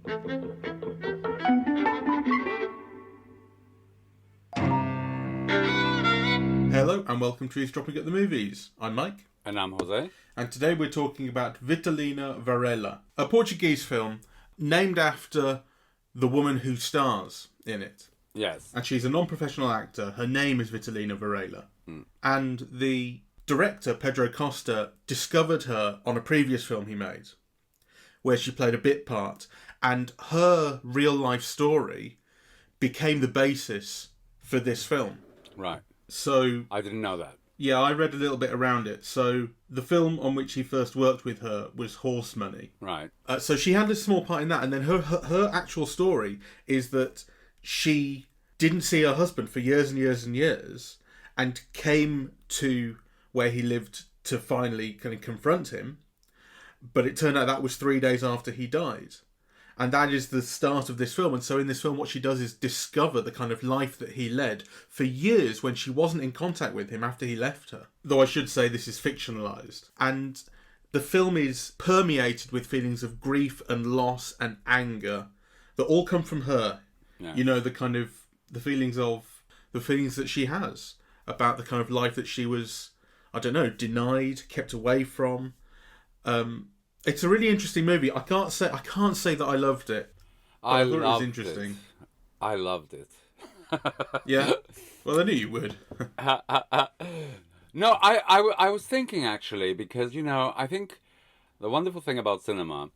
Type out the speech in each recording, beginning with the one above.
Hello and welcome to Eavesdropping at the Movies. I'm Mike. And I'm José. And today we're talking about Vitalina Varela, a Portuguese film named after the woman who stars in it. Yes. And she's a non-professional actor. Her name is Vitalina Varela. And the director, Pedro Costa, discovered her on a previous film he made, where she played a bit part. And her real-life story became the basis for this film. Right. So I didn't know that. Yeah, I read a little bit around it. So the film on which he first worked with her was Horse Money. Right. So she had a small part in that. And then her actual story is that she didn't see her husband for years and years and years and came to where he lived to finally kind of confront him. But it turned out that was 3 days after he died. And that is the start of this film. And so in this film, what she does is discover the kind of life that he led for years when she wasn't in contact with him after he left her. Though I should say this is fictionalised. And the film is permeated with feelings of grief and loss and anger that all come from her. Yeah. You know, the feelings that she has about the kind of life that she was, I don't know, denied, kept away from. It's a really interesting movie. I can't say that I loved it. I thought it was interesting. I loved it. Yeah. Well, I knew you would. No, I was thinking actually, because, you know, I think the wonderful thing about cinema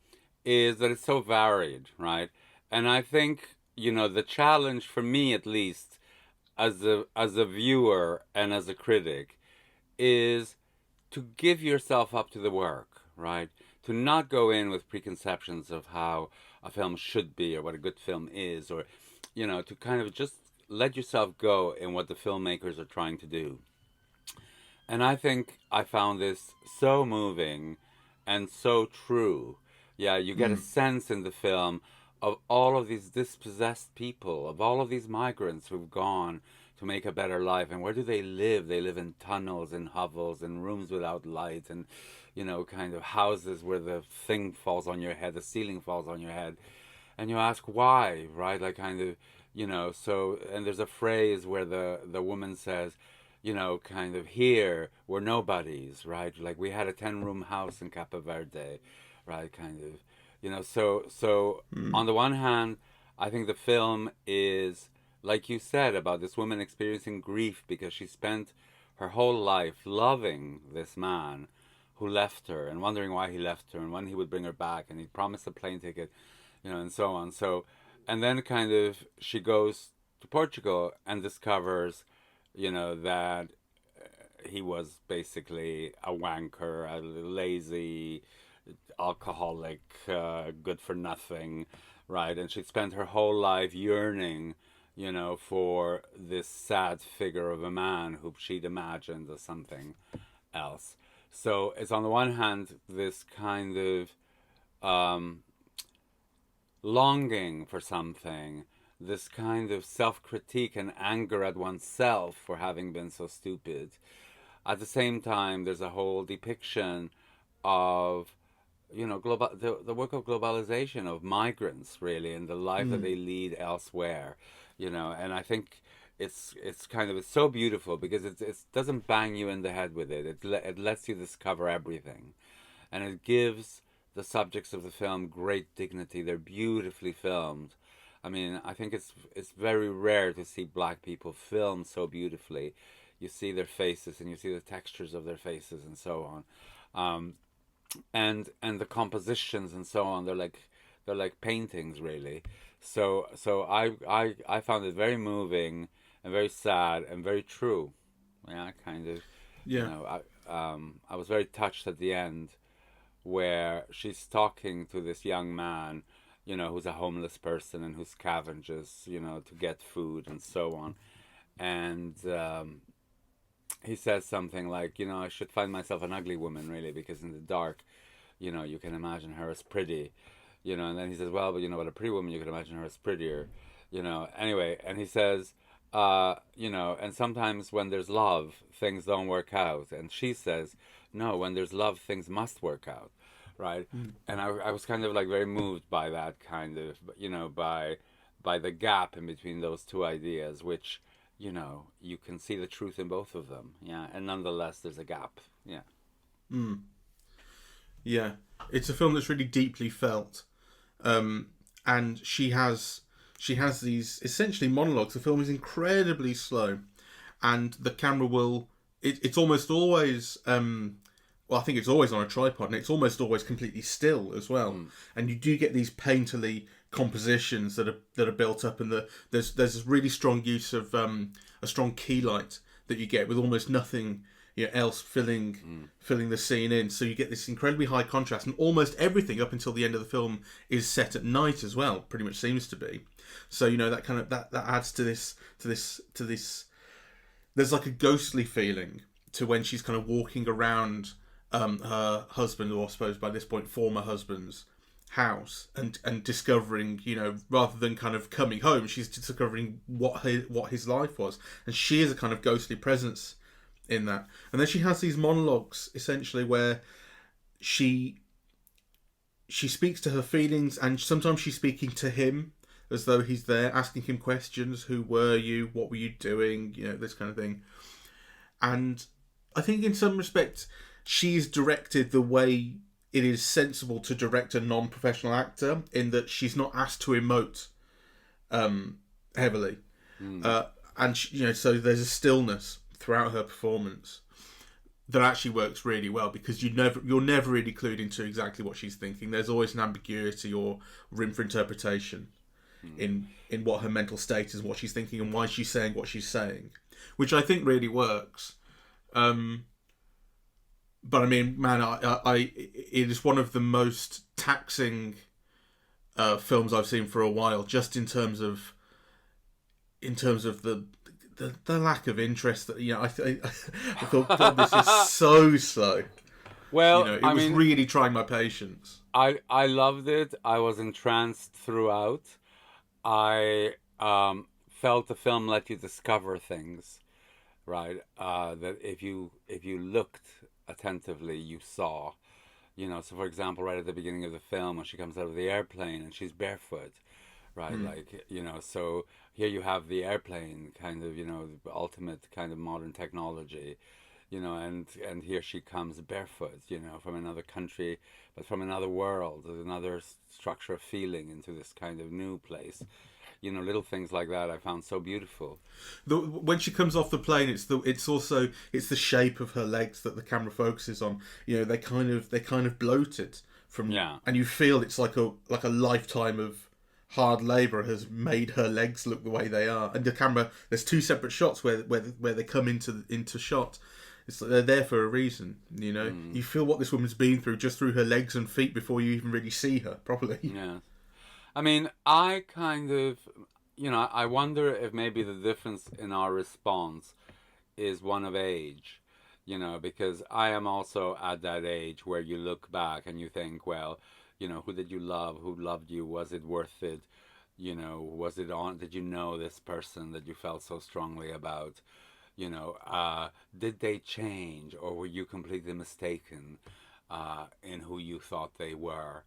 is that it's so varied, right? And I think, you know, the challenge for me, at least, as a viewer and as a critic, is to give yourself up to the work, right? To not go in with preconceptions of how a film should be or what a good film is, or, you know, to kind of just let yourself go in what the filmmakers are trying to do. And I think I found this so moving and so true. Yeah, you get a sense in the film of all of these dispossessed people, of all of these migrants who've gone to make a better life. And where do they live? They live in tunnels, in hovels, in rooms without light, and, you know, kind of houses where the thing falls on your head, the ceiling falls on your head. And you ask why, right? Like, kind of, you know, so, and there's a phrase where the woman says, you know, kind of, here, we're nobodies, right? Like, we had a 10-room house in Cape Verde, right? Kind of, you know, so on the one hand, I think the film is, like you said, about this woman experiencing grief because she spent her whole life loving this man who left her and wondering why he left her and when he would bring her back, and he promised a plane ticket, you know, and so on. So, and then kind of she goes to Portugal and discovers, you know, that he was basically a wanker, a lazy, alcoholic, good for nothing, right? And she'd spent her whole life yearning, you know, for this sad figure of a man who she'd imagined as something else. So it's on the one hand this kind of longing for something, this kind of self-critique and anger at oneself for having been so stupid. At the same time, there's a whole depiction of, you know, the work of globalization, of migrants, really, and the life that they lead elsewhere, you know. And I think it's so beautiful because it doesn't bang you in the head with it. It lets you discover everything, and it gives the subjects of the film great dignity. They're beautifully filmed. I mean, I think it's very rare to see black people filmed so beautifully. You see their faces and you see the textures of their faces and so on. And the compositions and so on, they're like paintings, really. So I found it very moving and very sad and very true. Yeah, kind of. Yeah. You know, I was very touched at the end, where she's talking to this young man, you know, who's a homeless person and who scavenges, you know, to get food and so on. And he says something like, you know, I should find myself an ugly woman, really, because in the dark, you know, you can imagine her as pretty, you know. And then he says, well, but, you know, but a pretty woman, you can imagine her as prettier, you know. Anyway, and he says, you know, and sometimes when there's love, things don't work out. And she says, no, when there's love, things must work out, right? And I was kind of like very moved by that kind of, by the gap in between those two ideas, which, you can see the truth in both of them. Yeah. And nonetheless, there's a gap. Yeah. Yeah, it's a film that's really deeply felt, and she has these essentially monologues. The film is incredibly slow, and the camera will. It's almost always. Well, I think it's always on a tripod, and it's almost always completely still as well. And you do get these painterly compositions that are built up, and there's this really strong use of a strong key light that you get with almost nothing else filling the scene in. So you get this incredibly high contrast, and almost everything up until the end of the film is set at night as well. Pretty much seems to be. So that kind of that adds to this. There's like a ghostly feeling to when she's kind of walking around her husband, or I suppose by this point former husband's house, and discovering, rather than kind of coming home, she's discovering what his life was, and she is a kind of ghostly presence in that. And then she has these monologues essentially where she speaks to her feelings, and sometimes she's speaking to him as though he's there, asking him questions. Who were you? What were you doing? This kind of thing. And I think in some respect she's directed the way it is sensible to direct a non-professional actor, in that she's not asked to emote heavily. And so there's a stillness throughout her performance that actually works really well, because you're never really clued into exactly what she's thinking. There's always an ambiguity or room for interpretation in what her mental state is, what she's thinking, and why she's saying what she's saying, which I think really works. But I mean, man, it is one of the most taxing films I've seen for a while, just in terms of the lack of interest that I thought, God, this is so slow. Well, it was really trying my patience. I loved it. I was entranced throughout. I felt the film let you discover things, right? That if you looked attentively, you saw. So for example, right at the beginning of the film, when she comes out of the airplane and she's barefoot, right? So here you have the airplane, kind of, the ultimate kind of modern technology, and here she comes barefoot, from another country, but from another world, another structure of feeling into this kind of new place. Little things like that I found so beautiful. When she comes off the plane, it's the shape of her legs that the camera focuses on. They kind of bloated from, and you feel it's like a lifetime of hard labour has made her legs look the way they are. And the camera, there's two separate shots where they come into shot. It's like they're there for a reason. You feel what this woman's been through just through her legs and feet before you even really see her properly. Yeah. I mean, I kind of, I wonder if maybe the difference in our response is one of age, because I am also at that age where you look back and you think, well, who did you love? Who loved you? Was it worth it? Was it on? Did you know this person that you felt so strongly about? Did they change, or were you completely mistaken in who you thought they were?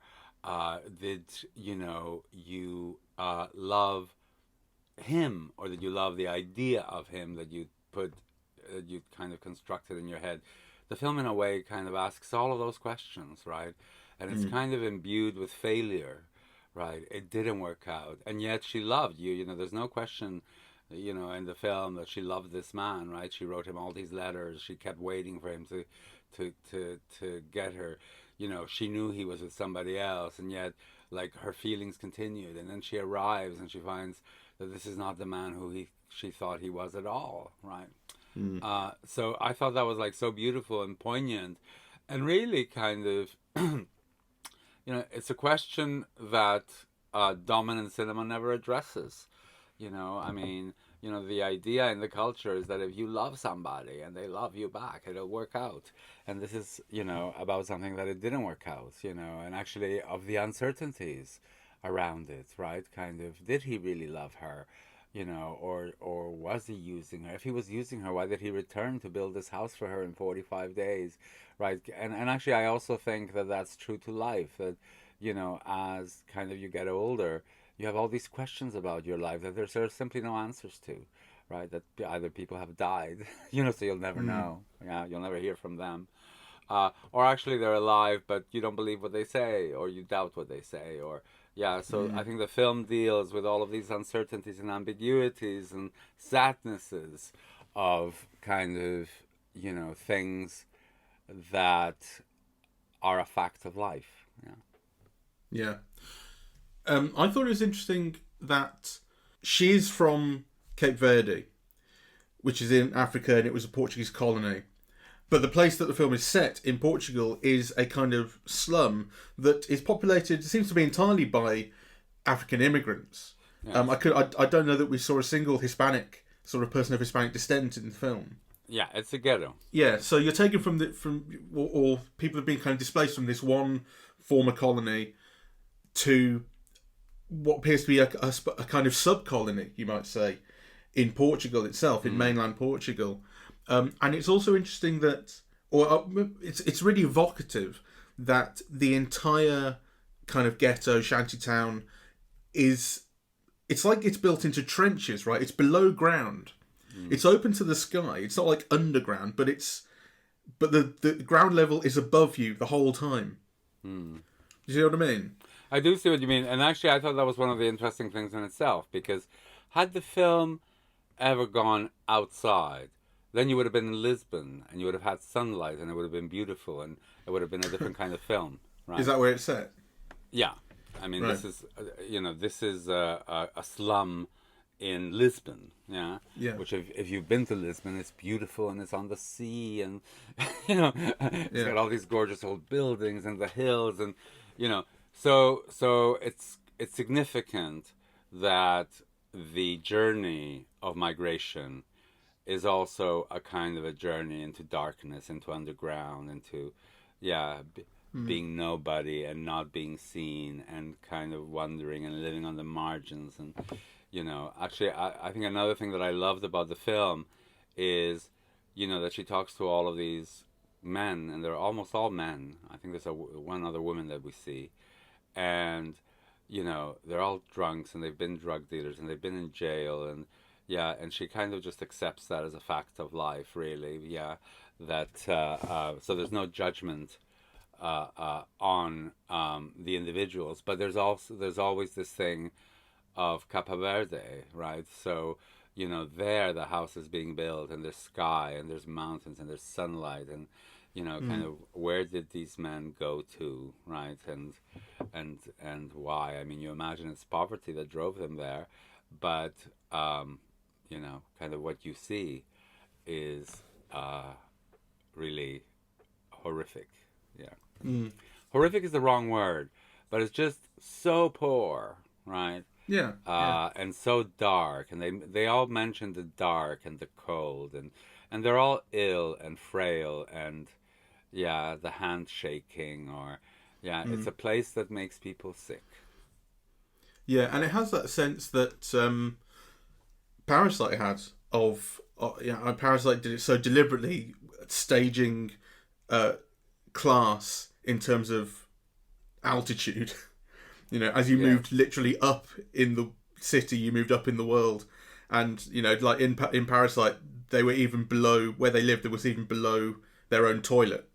Did you love him, or did you love the idea of him that you kind of constructed in your head? The film, in a way, kind of asks all of those questions, right? And it's kind of imbued with failure, right? It didn't work out, and yet she loved you. There's no question, in the film, that she loved this man, right? She wrote him all these letters. She kept waiting for him to get her. She knew he was with somebody else, and yet, like, her feelings continued. And then she arrives and she finds that this is not the man who she thought he was at all, right? So I thought that was, like, so beautiful and poignant, and really kind of, it's a question that dominant cinema never addresses. I mean, the idea in the culture is that if you love somebody and they love you back, it'll work out. And this is, about something that it didn't work out, and actually of the uncertainties around it, right? Kind of, did he really love her? or was he using her? If he was using her, why did he return to build this house for her in 45 days, right? And actually, I also think that that's true to life. That as kind of you get older, you have all these questions about your life that there's simply no answers to, right? That either people have died, so you'll never know. Yeah, you'll never hear from them. Or actually they're alive, but you don't believe what they say, or you doubt what they say, or yeah. So I think the film deals with all of these uncertainties and ambiguities and sadnesses of kind of things that are a fact of life. Yeah. Yeah. I thought it was interesting that she's from Cape Verde, which is in Africa, and it was a Portuguese colony. But the place that the film is set in Portugal is a kind of slum that is populated, it seems to be entirely by African immigrants. Yes. I don't know that we saw a single Hispanic sort of person of Hispanic descent in the film. Yeah, it's a ghetto. Yeah, so you're taken or people have been kind of displaced from this one former colony to what appears to be a kind of sub-colony, you might say, in Portugal itself, in mainland Portugal. And it's also interesting that, it's really evocative that the entire kind of ghetto shantytown it's like it's built into trenches, right? It's below ground. It's open to the sky. It's not like underground, but the ground level is above you the whole time. Do you see what I mean? I do see what you mean, and actually I thought that was one of the interesting things in itself, because had the film ever gone outside, then you would have been in Lisbon, and you would have had sunlight, and it would have been beautiful, and it would have been a different kind of film, right? Is that where it's set? Yeah, I mean, Right. this is a slum in Lisbon, yeah. Yeah. Which, if you've been to Lisbon, it's beautiful, and it's on the sea, and it's got all these gorgeous old buildings and the hills, and so it's significant that the journey of migration is also a kind of a journey into darkness, into underground, into being nobody and not being seen, and kind of wandering and living on the margins. And actually I think another thing that I loved about the film is that she talks to all of these men, and they're almost all men. I think there's one other woman that we see, and they're all drunks, and they've been drug dealers, and they've been in jail, and and she kind of just accepts that as a fact of life, really. That so there's no judgment on the individuals, but there's always this thing of Cape Verde, right? So there the house is being built, and there's sky, and there's mountains, and there's sunlight, and kind of where did these men go to, right? And why? I mean, you imagine it's poverty that drove them there, but kind of what you see is really horrific. Yeah. Horrific is the wrong word, but it's just so poor, right? Yeah. And so dark, and they all mention the dark and the cold, and they're all ill and frail, and the handshaking, or it's a place that makes people sick. Yeah, and it has that sense that Parasite had of Parasite did it so deliberately, staging class in terms of altitude. As you moved literally up in the city, you moved up in the world, and like in Parasite, they were even below where they lived. There was even below their own toilet.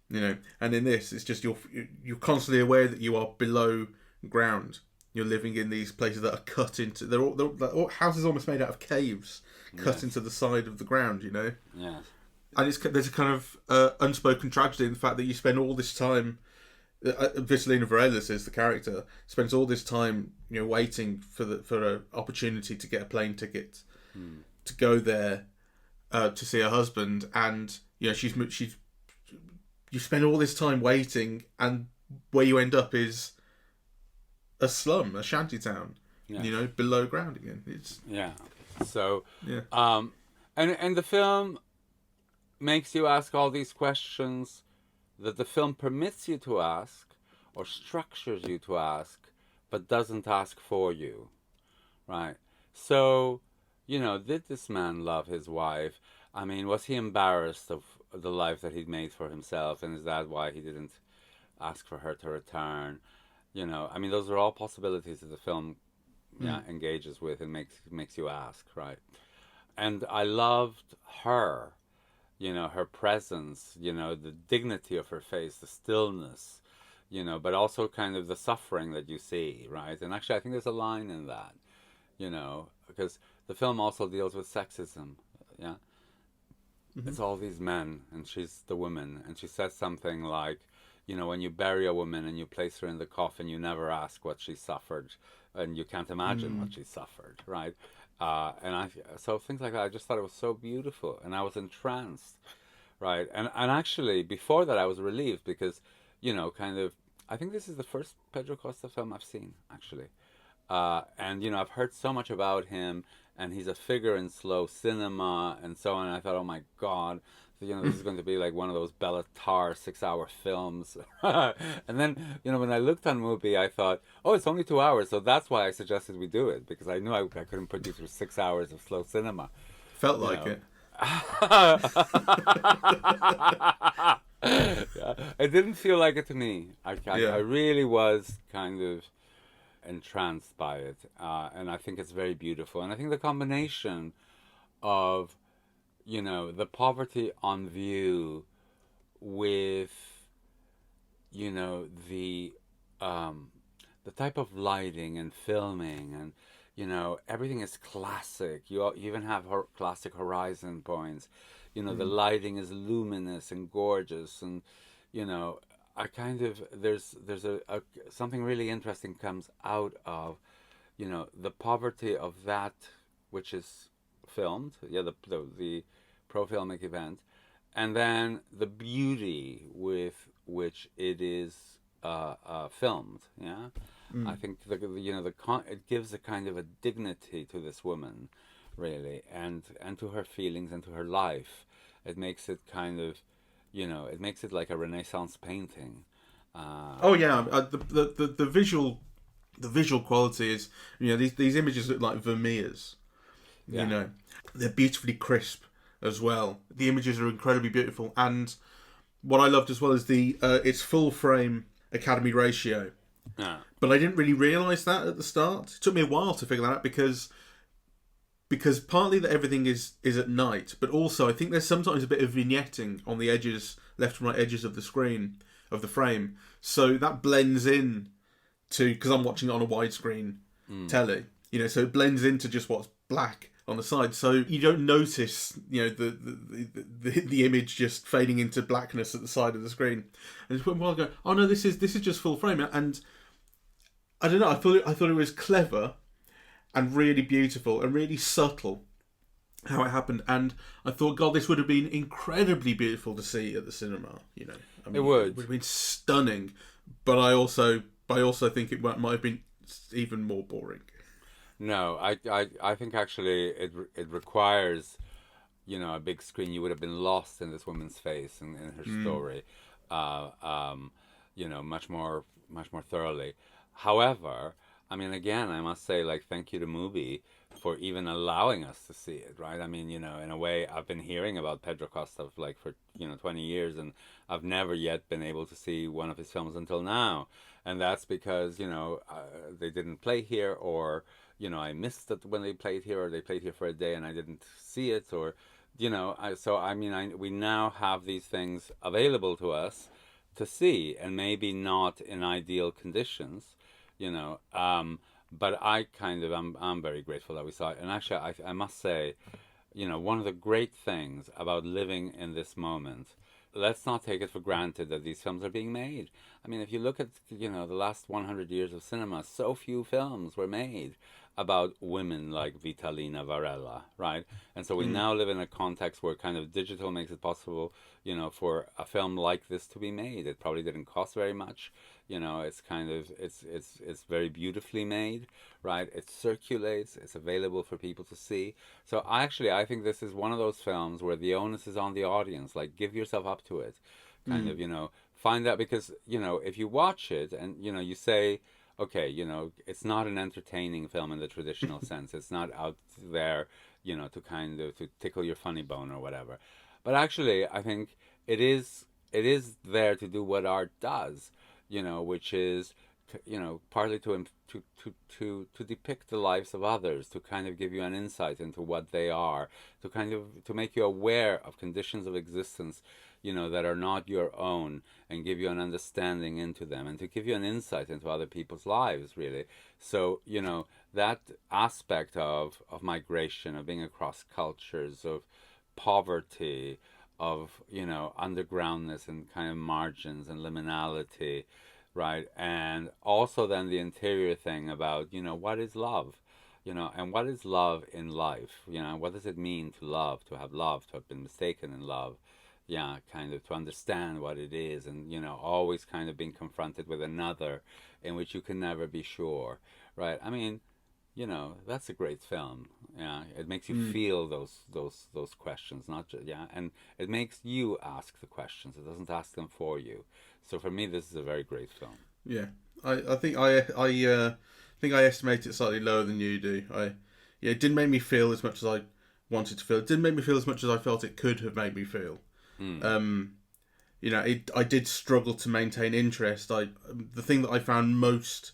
And in this, it's just you're constantly aware that you are below ground. You're living in these places that are cut into. They're all houses almost made out of caves, cut into the side of the ground. Yes. And there's a kind of unspoken tragedy in the fact that you spend all this time. Vitalina Varela is the character, spends all this time, waiting for an opportunity to get a plane ticket to go there to see her husband, and she's you spend all this time waiting, and where you end up is a slum, a shantytown, below ground again. It's So and the film makes you ask all these questions that the film permits you to ask, or structures you to ask, but doesn't ask for you, right? So, did this man love his wife? I mean, was he embarrassed of the life that he'd made for himself, and is that why he didn't ask for her to return? I mean, those are all possibilities that the film, yeah, engages with and makes you ask, right? And I loved her, her presence, the dignity of her face, the stillness, but also kind of the suffering that you see, right? And actually, I think there's a line in that, because the film also deals with sexism, yeah? It's all these men, and she's the woman, and she says something like, when you bury a woman and you place her in the coffin, you never ask what she suffered, and you can't imagine what she suffered, right? So things like that, I just thought it was so beautiful, and I was entranced, right? And actually, before that, I was relieved because, kind of, I think this is the first Pedro Costa film I've seen, actually. And I've heard so much about him, and he's a figure in slow cinema and so on. And I thought, oh my God, this is going to be like one of those Bellatar 6-hour films. And then, when I looked on Mubi, I thought, oh, it's only 2 hours, so that's why I suggested we do it, because I knew I couldn't put you through 6 hours of slow cinema. Felt like it. Yeah, it didn't feel like it to me. I really was kind of entranced by it, and I think it's very beautiful. And I think the combination of the poverty on view with the type of lighting and filming, and everything is classic. You even have classic horizon points. The lighting is luminous and gorgeous, and I kind of there's a something really interesting comes out of the poverty of that which is filmed, the pro-filmic event, and then the beauty with which it is filmed. Yeah, I think it gives a kind of a dignity to this woman, really, and to her feelings and to her life. It makes it kind of, it makes it like a Renaissance painting. Oh yeah, the visual quality is, these images look like Vermeers. Yeah. They're beautifully crisp as well. The images are incredibly beautiful, and what I loved as well is the its full frame Academy ratio. Yeah. But I didn't really realise that at the start. It took me a while to figure that out because partly that everything is at night, but also I think there's sometimes a bit of vignetting on the edges, left and right edges of the screen, of the frame. So that blends in to, because I'm watching it on a widescreen telly, so it blends into just what's black on the side. So you don't notice, the image just fading into blackness at the side of the screen. And just a while ago, oh no, this is just full frame. And I don't know, I thought it was clever and really beautiful and really subtle how it happened. And I thought, God, this would have been incredibly beautiful to see at the cinema. I mean, It would have been stunning. But I also think it might have been even more boring. No, I think actually it requires, a big screen. You would have been lost in this woman's face and in her story, much more thoroughly. However, I mean, again, I must say, like, thank you to Mubi for even allowing us to see it, right? I mean, in a way, I've been hearing about Pedro Costa for 20 years, and I've never yet been able to see one of his films until now, and that's because they didn't play here, or I missed it when they played here, or they played here for a day and I didn't see it, or we now have these things available to us to see, and maybe not in ideal conditions, but I'm very grateful that we saw it. And actually, I must say, one of the great things about living in this moment, let's not take it for granted that these films are being made. I mean, if you look at, the last 100 years of cinema, so few films were made about women like Vitalina Varela, right? And so we now live in a context where kind of digital makes it possible, for a film like this to be made. It probably didn't cost very much. It's kind of, it's very beautifully made, right? It circulates, it's available for people to see. So I think this is one of those films where the onus is on the audience. Like, give yourself up to it, kind of, find out, because, if you watch it and, you say, okay, you know, it's not an entertaining film in the traditional sense. It's not out there, you know, to kind of to tickle your funny bone or whatever. But actually, I think it is there to do what art does, you know, which is you know, partly to depict the lives of others, to kind of give you an insight into what they are, to kind of to make you aware of conditions of existence, you know, that are not your own, and give you an understanding into them, and to give you an insight into other people's lives, really. So, you know, that aspect of migration, of being across cultures, of poverty, of, you know, undergroundness and kind of margins and liminality, right? And also then the interior thing about, you know, what is love? You know, and what is love in life? You know, what does it mean to love, to have loved, to have been mistaken in love? Yeah, kind of to understand what it is, and, you know, always kind of being confronted with another in which you can never be sure, right? I mean, you know, that's a great film. Yeah, it makes you feel those questions, not just, yeah, and it makes you ask the questions. It doesn't ask them for you. So for me, this is a very great film. Yeah, I think think I estimate it slightly lower than you do. Yeah, it didn't make me feel as much as I wanted to feel. It didn't make me feel as much as I felt it could have made me feel. Um, you know, I did struggle to maintain interest. The thing that I found most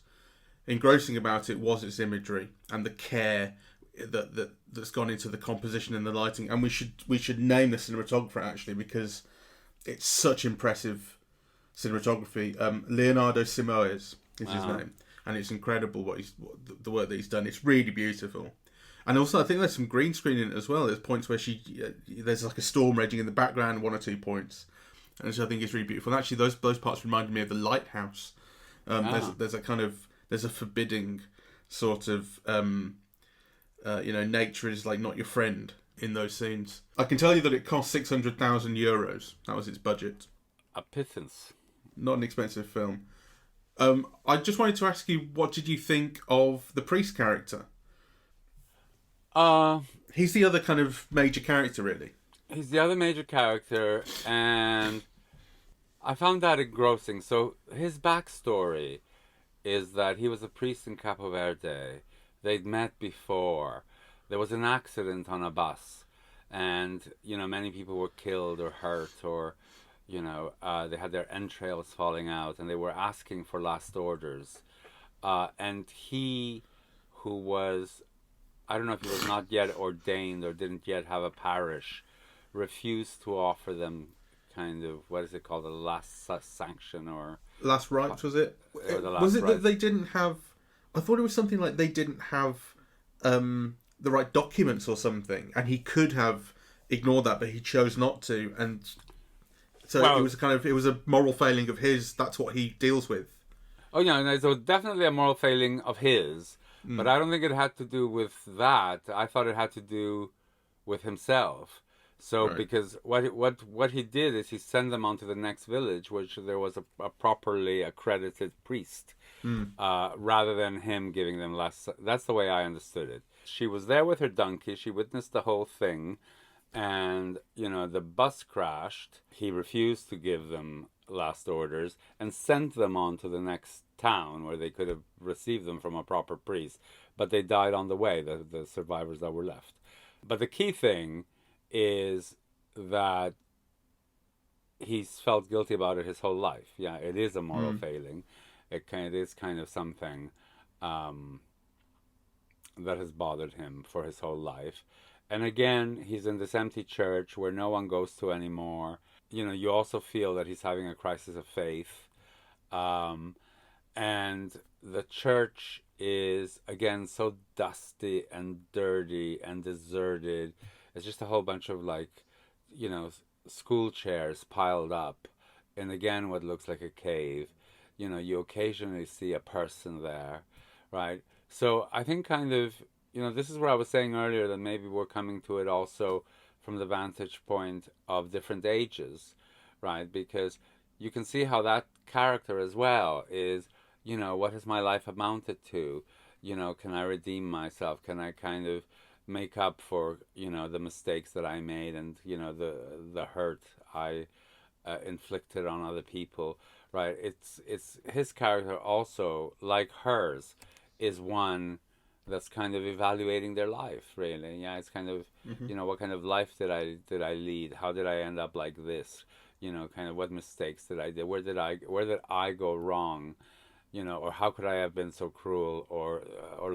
engrossing about it was its imagery and the care that's gone into the composition and the lighting. And we should name the cinematographer actually, because it's such impressive cinematography. Leonardo Simões is his name, and it's incredible what the work that he's done. It's really beautiful. And also, I think there's some green screen in it as well. There's points where there's like a storm raging in the background, one or two points, and so I think it's really beautiful. And actually, those parts reminded me of the lighthouse. There's a kind of there's a forbidding sort of you know, nature is like not your friend in those scenes. I can tell you that it cost €600,000. That was its budget. A pittance. Not an expensive film. I just wanted to ask you, what did you think of the priest character? He's the other kind of major character, really. He's the other major character, and I found that engrossing. So his backstory is that he was a priest in Cape Verde. They'd met before. There was an accident on a bus, and, you know, many people were killed or hurt, or, you know, they had their entrails falling out, and they were asking for last orders. And he, who was, I don't know if he was not yet ordained or didn't yet have a parish, refused to offer them kind of, what is it called, the last sanction, or Last Rites, was it? Or the Was Last it that Rites. they didn't have... I thought it was something like they didn't have the right documents or something, and he could have ignored that, but he chose not to, and so Well, it was it was a moral failing of his. That's what he deals with. oh yeah, no, so definitely a moral failing of his, but I don't think it had to do with that. I thought it had to do with himself. So Right. because what he did is he sent them on to the next village, which there was a properly accredited priest, rather than him giving them less. That's the way I understood it. She was there with her donkey. She witnessed the whole thing, and, you know, the bus crashed. He refused to give them last orders and sent them on to the next town where they could have received them from a proper priest, but they died on the way, the survivors that were left. But the key thing is that he's felt guilty about it his whole life. Yeah, it is a moral failing. It is kind of something that has bothered him for his whole life. And again, he's in this empty church where no one goes to anymore. You know, you also feel that he's having a crisis of faith. And the church is, again, so dusty and dirty and deserted. It's just a whole bunch of, like, you know, school chairs piled up in, again, what looks like a cave. You know, you occasionally see a person there, right? So I think kind of, you know, this is what I was saying earlier, that maybe we're coming to it also from the vantage point of different ages, right? Because you can see how that character as well is, you know, what has my life amounted to? You know, can I redeem myself? Can I kind of make up for, you know, the mistakes that I made, and, you know, the hurt I inflicted on other people, right? It's his character also, like hers, is one that's kind of evaluating their life, really. Yeah, it's kind of, you know, what kind of life did I lead? How did I end up like this? You know, kind of what mistakes did I do? Where did I go wrong? You know, or how could I have been so cruel or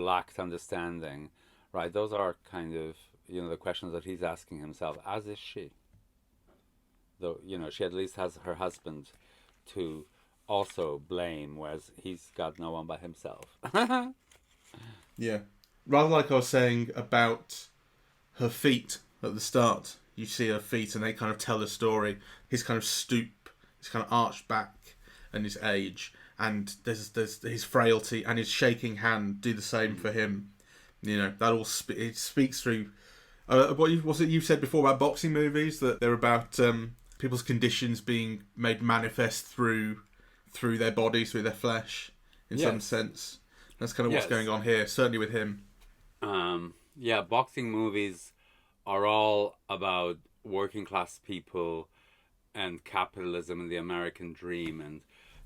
lacked understanding? Right? Those are kind of, you know, the questions that he's asking himself, as is she. Though, you know, she at least has her husband to also blame, whereas he's got no one but himself. Yeah. Rather like I was saying about her feet at the start. You see her feet and they kind of tell the story. His kind of stoop, his kind of arched back and his age. And there's his frailty and his shaking hand do the same for him. You know, that all it speaks through... what was it you said before about boxing movies? That they're about people's conditions being made manifest through their bodies, through their flesh, in some sense. That's kind of what's going on here, certainly with him. Yeah, boxing movies are all about working class people and capitalism and the American dream, and,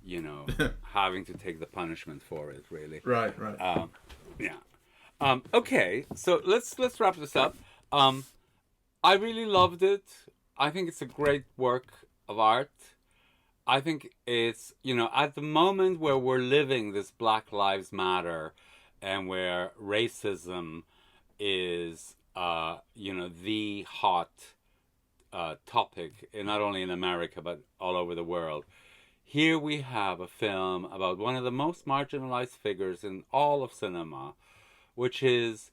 you know, having to take the punishment for it, really. Right. Yeah. Okay, so let's wrap this up. I really loved it. I think it's a great work of art. I think it's, you know, at the moment where we're living this Black Lives Matter and where racism is, you know, the hot topic, not only in America, but all over the world. Here we have a film about one of the most marginalized figures in all of cinema, which is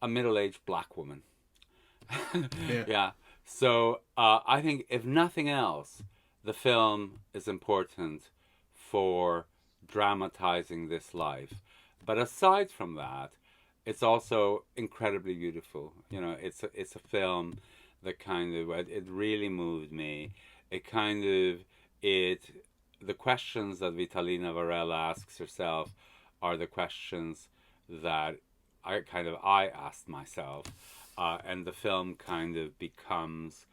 a middle-aged black woman. Yeah. So I think, if nothing else, the film is important for dramatizing this life. But aside from that, it's also incredibly beautiful. You know, it's a film that kind of, it really moved me. The questions that Vitalina Varela asks herself are the questions that I asked myself. And the film kind of becomes,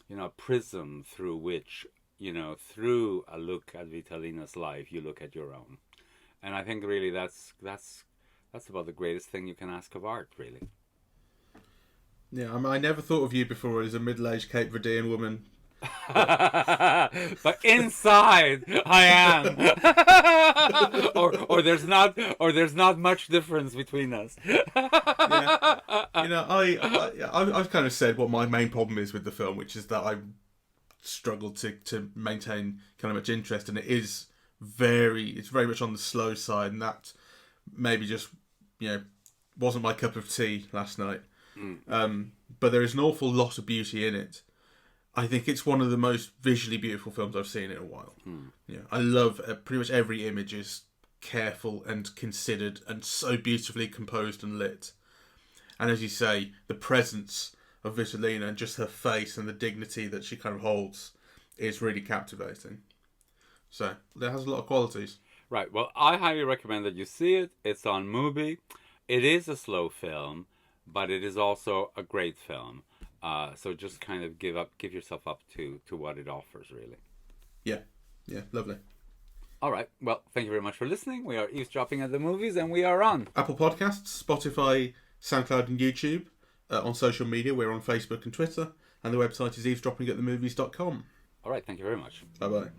you know, a prism through which, you know, through a look at Vitalina's life, you look at your own. And I think really that's about the greatest thing you can ask of art, really. Yeah, I never thought of you before as a middle-aged Cape Verdean woman. But inside I am. or there's not much difference between us. Yeah. You know, I've kind of said what my main problem is with the film, which is that I struggled to maintain kind of much interest, and it's very much on the slow side, and that maybe just, you know, wasn't my cup of tea last night. But there is an awful lot of beauty in it. I think it's one of the most visually beautiful films I've seen in a while. Yeah, I love pretty much every image is careful and considered and so beautifully composed and lit. And as you say, the presence of Vitalina and just her face and the dignity that she kind of holds is really captivating. So it has a lot of qualities. Right. Well, I highly recommend that you see it. It's on Mubi. It is a slow film, but it is also a great film. So just kind of give yourself up to what it offers, really. Yeah, lovely. All right. Well, thank you very much for listening. We are eavesdropping at the movies, and we are on Apple Podcasts, Spotify, SoundCloud, and YouTube. On social media, we're on Facebook and Twitter, and the website is eavesdroppingatthemovies.com. All right. Thank you very much. Bye-bye.